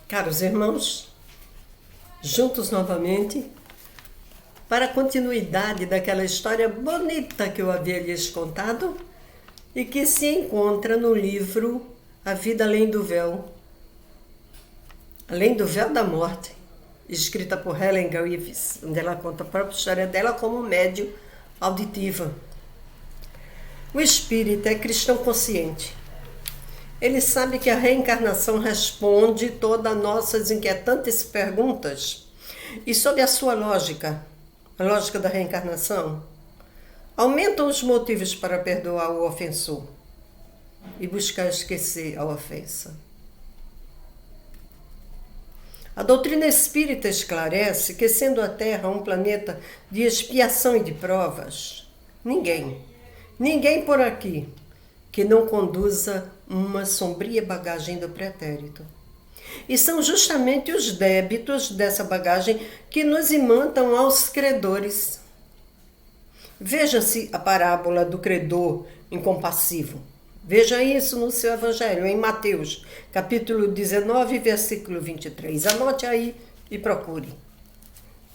Caros irmãos, juntos novamente para a continuidade daquela história bonita que eu havia lhes contado e que se encontra no livro A Vida Além do Véu da Morte, escrita por Helen Griffiths, onde ela conta a própria história dela como médium auditiva. O espírita é cristão consciente. Ele sabe que a reencarnação responde todas as nossas inquietantes perguntas e, sob a sua lógica, a lógica da reencarnação, aumentam os motivos para perdoar o ofensor e buscar esquecer a ofensa. A doutrina espírita esclarece que, sendo a Terra um planeta de expiação e de provas, ninguém por aqui que não conduza uma sombria bagagem do pretérito. E são justamente os débitos dessa bagagem que nos imantam aos credores. Veja-se a parábola do credor incompassivo. Veja isso no seu evangelho, em Mateus, capítulo 19, versículo 23. Anote aí e procure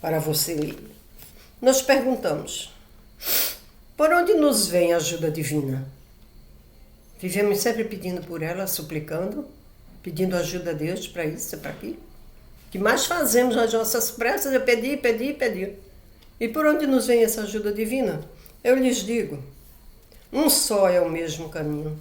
para você ler. Nós perguntamos, por onde nos vem a ajuda divina? Vivemos sempre pedindo por ela, suplicando, pedindo ajuda a Deus para isso e para aquilo. O que mais fazemos nas nossas preces é pedir. E por onde nos vem essa ajuda divina? Eu lhes digo, um só é o mesmo caminho.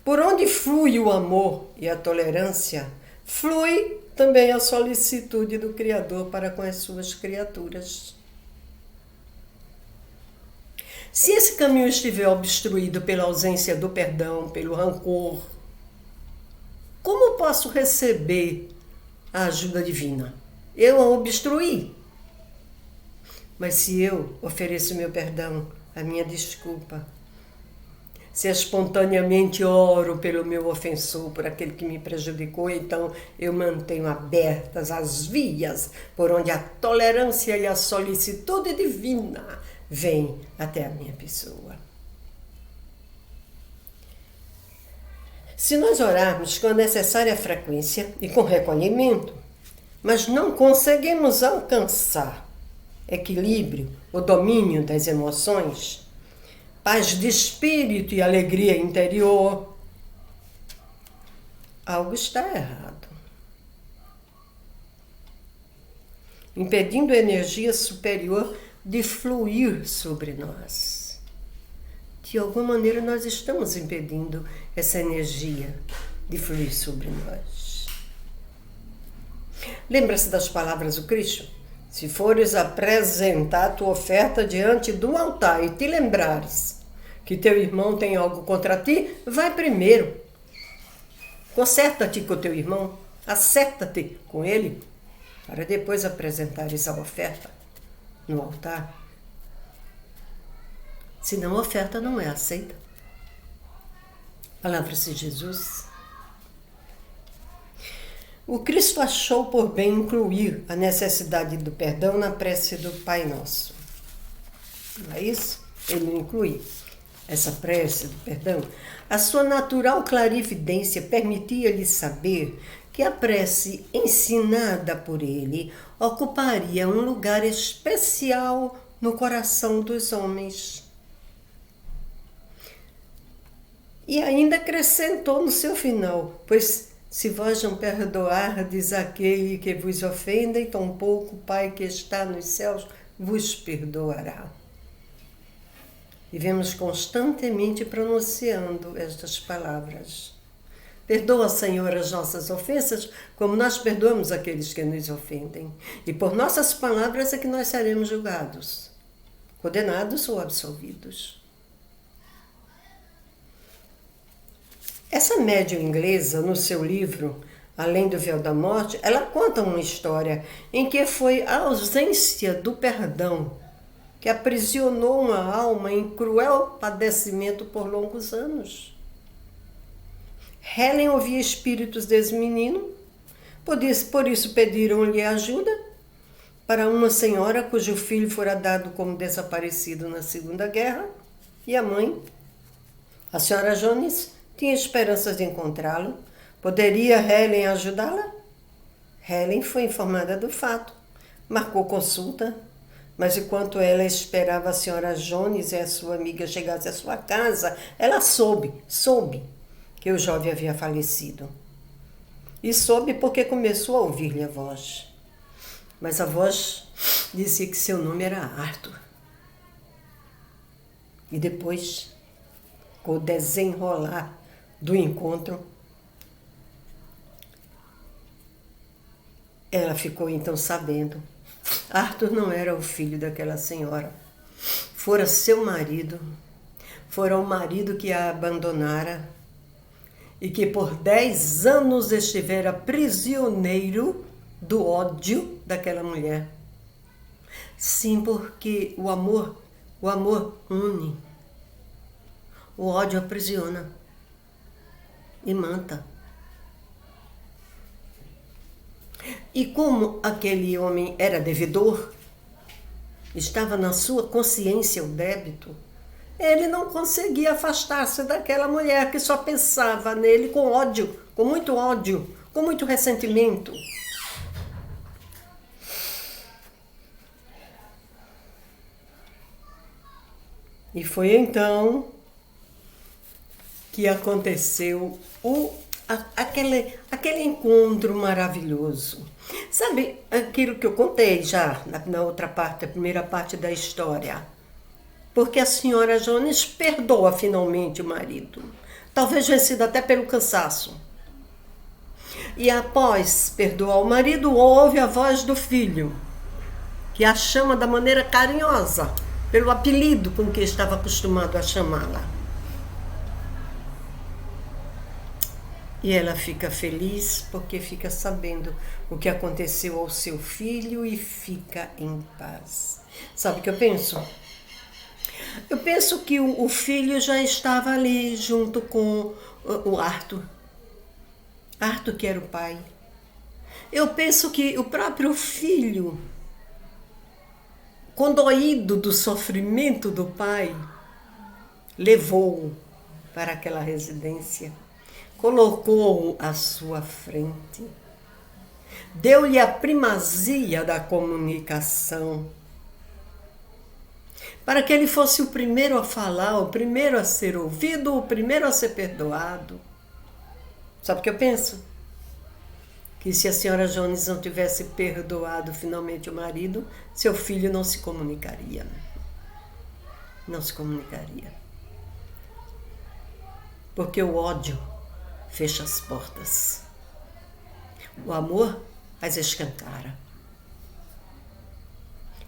Por onde flui o amor e a tolerância, flui também a solicitude do Criador para com as suas criaturas. Se esse caminho estiver obstruído pela ausência do perdão, pelo rancor, como posso receber a ajuda divina? Eu a obstruí. Mas se eu ofereço meu perdão, a minha desculpa, se espontaneamente oro pelo meu ofensor, por aquele que me prejudicou, então eu mantenho abertas as vias por onde a tolerância e a solicitude divina vêm até a minha pessoa. Se nós orarmos com a necessária frequência e com recolhimento, mas não conseguimos alcançar equilíbrio, o domínio das emoções, paz de espírito e alegria interior, algo está errado. Impedindo a energia superior de fluir sobre nós. De alguma maneira nós estamos impedindo essa energia de fluir sobre nós. Lembra-se das palavras do Cristo? Se fores apresentar a tua oferta diante do altar e te lembrares que teu irmão tem algo contra ti, vai primeiro. Conserta-te com teu irmão, acerta-te com ele, para depois apresentares a oferta no altar. Senão a oferta não é aceita. Palavras de Jesus. O Cristo achou por bem incluir a necessidade do perdão na prece do Pai Nosso. Não é isso? Ele inclui essa prece do perdão. A sua natural clarividência permitia-lhe saber que a prece ensinada por ele ocuparia um lugar especial no coração dos homens. E ainda acrescentou no seu final, pois se vós não perdoardes aquele que vos ofende, tampouco o Pai que está nos céus vos perdoará. Vivemos constantemente pronunciando estas palavras. Perdoa, Senhor, as nossas ofensas, como nós perdoamos aqueles que nos ofendem. E por nossas palavras é que nós seremos julgados, condenados ou absolvidos. Essa médium inglesa, no seu livro Além do Véu da Morte, ela conta uma história em que foi a ausência do perdão que aprisionou uma alma em cruel padecimento por longos anos. Helen ouvia espíritos desse menino, por isso pediram-lhe ajuda para uma senhora cujo filho fora dado como desaparecido na Segunda Guerra, e a mãe, a senhora Jones, tinha esperanças de encontrá-lo. Poderia Helen ajudá-la? Helen foi informada do fato, marcou consulta, mas enquanto ela esperava a senhora Jones e a sua amiga chegassem à sua casa, ela soube que o jovem havia falecido. E soube porque começou a ouvir-lhe a voz. Mas a voz dizia que seu nome era Arthur. E depois, com o desenrolar do encontro, ela ficou então sabendo. Arthur não era o filho daquela senhora. Fora seu marido. Fora o marido que a abandonara e que por 10 anos estivera prisioneiro do ódio daquela mulher. Sim, porque o amor une. O ódio aprisiona e mata. E como aquele homem era devedor, estava na sua consciência o débito, ele não conseguia afastar-se daquela mulher que só pensava nele com ódio, com muito ressentimento. E foi então que aconteceu aquele encontro maravilhoso. Sabe aquilo que eu contei já na outra parte, a primeira parte da história? Porque a senhora Jones perdoa finalmente o marido, talvez vencida até pelo cansaço. E após perdoar o marido, ouve a voz do filho, que a chama da maneira carinhosa, pelo apelido com que estava acostumado a chamá-la. E ela fica feliz porque fica sabendo o que aconteceu ao seu filho e fica em paz. Sabe o que eu penso? Eu penso que o filho já estava ali junto com o Arthur. Arthur que era o pai. Eu penso que o próprio filho, condoído do sofrimento do pai, levou-o para aquela residência. Colocou-o à sua frente, deu-lhe a primazia da comunicação, para que ele fosse o primeiro a falar, o primeiro a ser ouvido, o primeiro a ser perdoado. Sabe o que eu penso? Que se a senhora Jones não tivesse perdoado finalmente o marido, seu filho não se comunicaria. Não se comunicaria. Porque o ódio fecha as portas. O amor as escancara.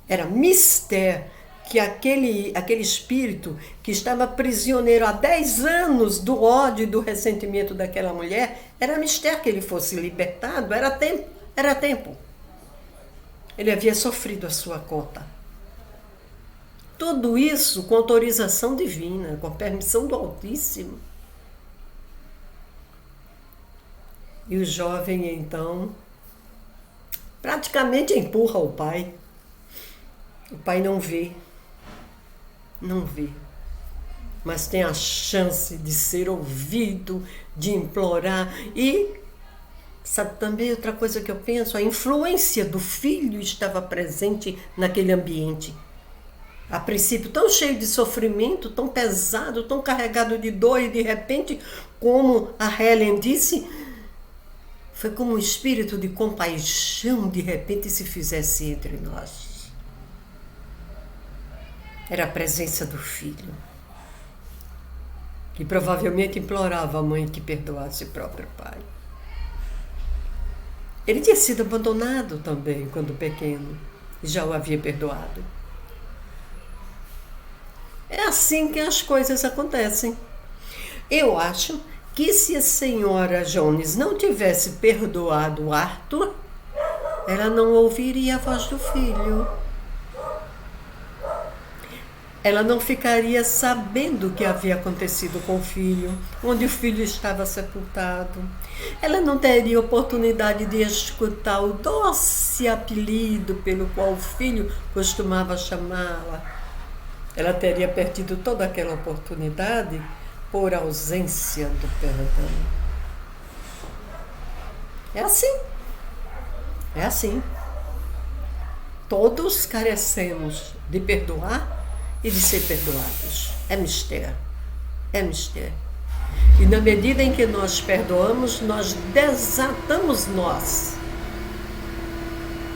Era mistério que aquele espírito que estava prisioneiro há 10 anos do ódio e do ressentimento daquela mulher, era mistério que ele fosse libertado, era tempo. Ele havia sofrido a sua cota. Tudo isso com autorização divina, com permissão do Altíssimo. E o jovem, então, praticamente empurra o pai. O pai não vê, mas tem a chance de ser ouvido, de implorar. E, sabe também outra coisa que eu penso? A influência do filho estava presente naquele ambiente. A princípio tão cheio de sofrimento, tão pesado, tão carregado de dor, e de repente, como a Helen disse, foi como um espírito de compaixão de repente se fizesse entre nós. Era a presença do filho, que provavelmente implorava a mãe que perdoasse o próprio pai. Ele tinha sido abandonado também quando pequeno, e já o havia perdoado. É assim que as coisas acontecem. Eu acho que se a senhora Jones não tivesse perdoado Arthur, ela não ouviria a voz do filho. Ela não ficaria sabendo o que havia acontecido com o filho, onde o filho estava sepultado. Ela não teria oportunidade de escutar o doce apelido pelo qual o filho costumava chamá-la. Ela teria perdido toda aquela oportunidade por ausência do perdão. É assim. É assim. Todos carecemos de perdoar e de ser perdoados. É mistério. É mistério. E na medida em que nós perdoamos, nós desatamos nós.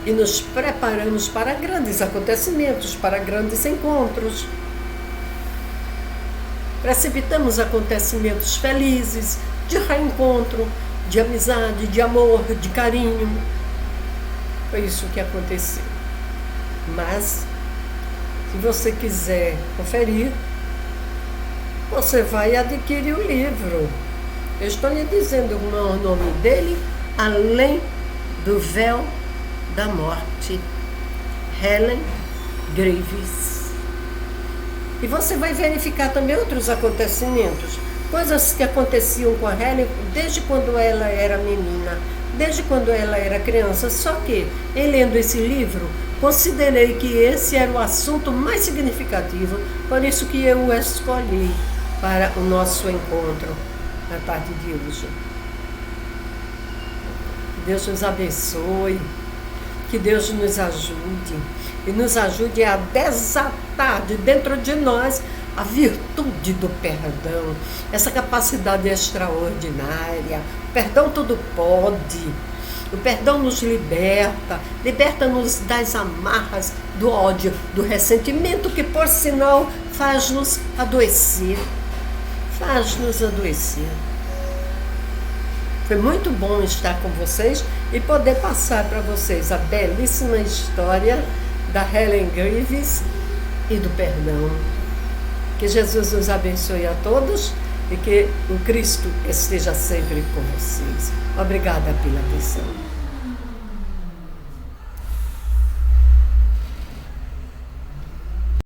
E nos preparamos para grandes acontecimentos, para grandes encontros. Precipitamos acontecimentos felizes, de reencontro, de amizade, de amor, de carinho. Foi isso que aconteceu. Mas, se você quiser conferir, você vai adquirir o livro. Eu estou lhe dizendo o nome dele, Além do Véu da Morte, Helen Greaves. E você vai verificar também outros acontecimentos, coisas que aconteciam com a Helen desde quando ela era menina, desde quando ela era criança. Só que, em lendo esse livro, considerei que esse era o assunto mais significativo, por isso que eu o escolhi para o nosso encontro na tarde de hoje. Que Deus nos abençoe, que Deus nos ajude e nos ajude a desatar de dentro de nós a virtude do perdão, essa capacidade extraordinária. O perdão tudo pode. O perdão nos liberta-nos das amarras do ódio, do ressentimento, que por sinal faz-nos adoecer. Faz-nos adoecer. Foi muito bom estar com vocês e poder passar para vocês a belíssima história da Helen Greaves e do perdão. Que Jesus nos abençoe a todos e que o Cristo esteja sempre com vocês. Obrigada pela atenção.